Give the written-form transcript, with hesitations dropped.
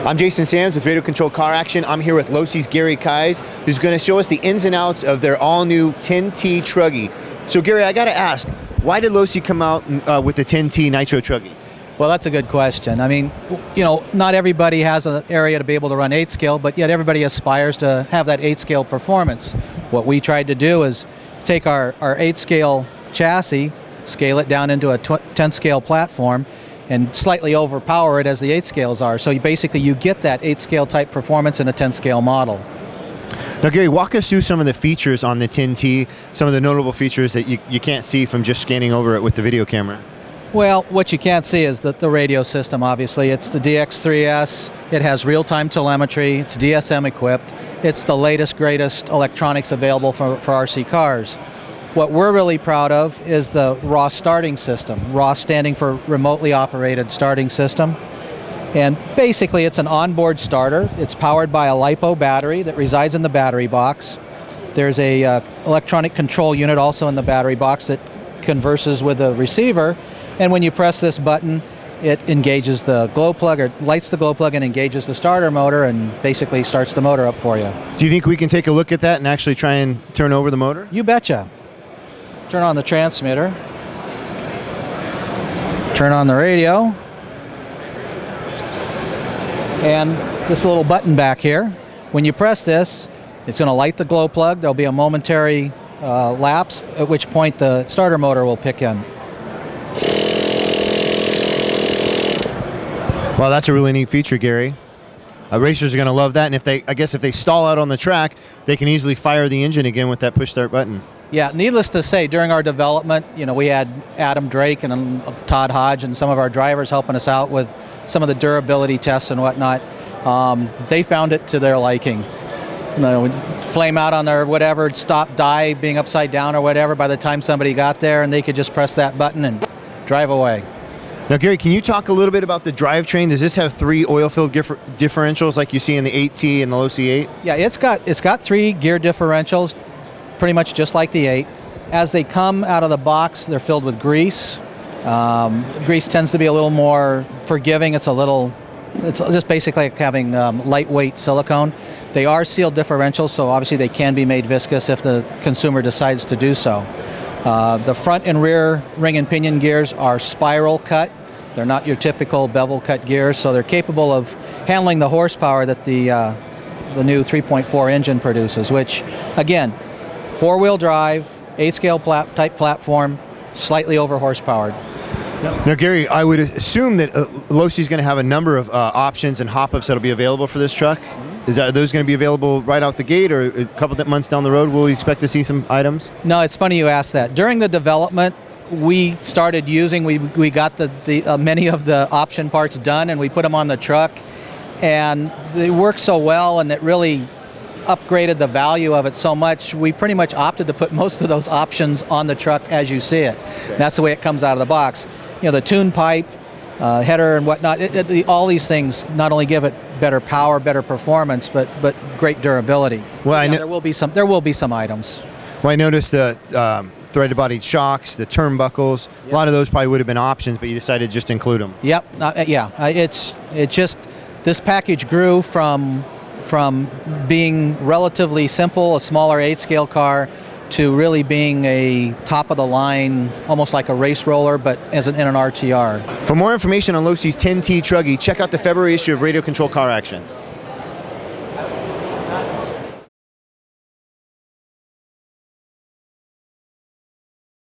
I'm Jason Sams with Radio Control Car Action. I'm here with Losi's Gary Kyes, who's going to show us the ins and outs of their all-new 10T truggy. So Gary, I got to ask, why did Losi come out with the 10T Nitro truggy? Well, that's a good question. I mean, you know, not everybody has an area to be able to run 8-scale, but yet everybody aspires to have that 8-scale performance. What we tried to do is take our 8-scale chassis, scale it down into a 10-scale platform, and slightly overpower it as the 8 scales are. So basically you get that 8 scale type performance in a 10 scale model. Now Gary, walk us through some of the features on the 10T, some of the notable features that you can't see from just scanning over it with the video camera. Well, what you can't see is the radio system, obviously. It's the DX3S, it has real-time telemetry, it's DSM equipped, it's the latest, greatest electronics available for RC cars. What we're really proud of is the ROS starting system, ROS standing for remotely operated starting system. And basically it's an onboard starter. It's powered by a LiPo battery that resides in the battery box. There's a electronic control unit also in the battery box that converses with the receiver. And when you press this button, it engages the glow plug, or lights the glow plug and engages the starter motor and basically starts the motor up for you. Do you think we can take a look at that and actually try and turn over the motor? You betcha. Turn on the transmitter, turn on the radio, and this little button back here, when you press this, it's going to light the glow plug. There'll be a momentary lapse, at which point the starter motor will pick in. Well, that's a really neat feature, Gary. Racers are going to love that, and I guess if they stall out on the track, they can easily fire the engine again with that push start button. Yeah, needless to say, during our development, you know, we had Adam Drake and Todd Hodge and some of our drivers helping us out with some of the durability tests and whatnot. They found it to their liking. You know, flame out on their whatever, stop, die, being upside down or whatever by the time somebody got there, and they could just press that button and drive away. Now, Gary, can you talk a little bit about the drivetrain? Does this have 3 oil-filled differentials like you see in the 8T and the Losi 8? Yeah, it's got 3 gear differentials, pretty much just like the 8. As they come out of the box, they're filled with grease. Grease tends to be a little more forgiving. It's just basically like having lightweight silicone. They are sealed differentials, so obviously they can be made viscous if the consumer decides to do so. The front and rear ring and pinion gears are spiral cut. They're not your typical bevel cut gears, so they're capable of handling the horsepower that the new 3.4 engine produces, which, again, 4-wheel drive, 8-scale type platform, slightly over horsepowered. Yep. Now, Gary, I would assume that Losi's going to have a number of options and hop-ups that'll be available for this truck. Are those going to be available right out the gate, or a couple of months down the road will we expect to see some items? No, it's funny you asked that. During the development, we started using, we got the many of the option parts done and we put them on the truck, and they worked so well and it really upgraded the value of it so much, we pretty much opted to put most of those options on the truck as you see it. That's the way it comes out of the box. You know, the tune pipe, header and whatnot, all these things not only give it better power, better performance, but great durability. Well, yeah, there will be some items. Well, I noticed the threaded bodied shocks, the turnbuckles. Yep. A lot of those probably would have been options, but you decided just to include them. Yep. It's just this package grew from being relatively simple, a smaller 8-scale car, to really being a top-of-the-line, almost like a race roller, but in an RTR. For more information on Losi's 10T truggy, check out the February issue of Radio Control Car Action.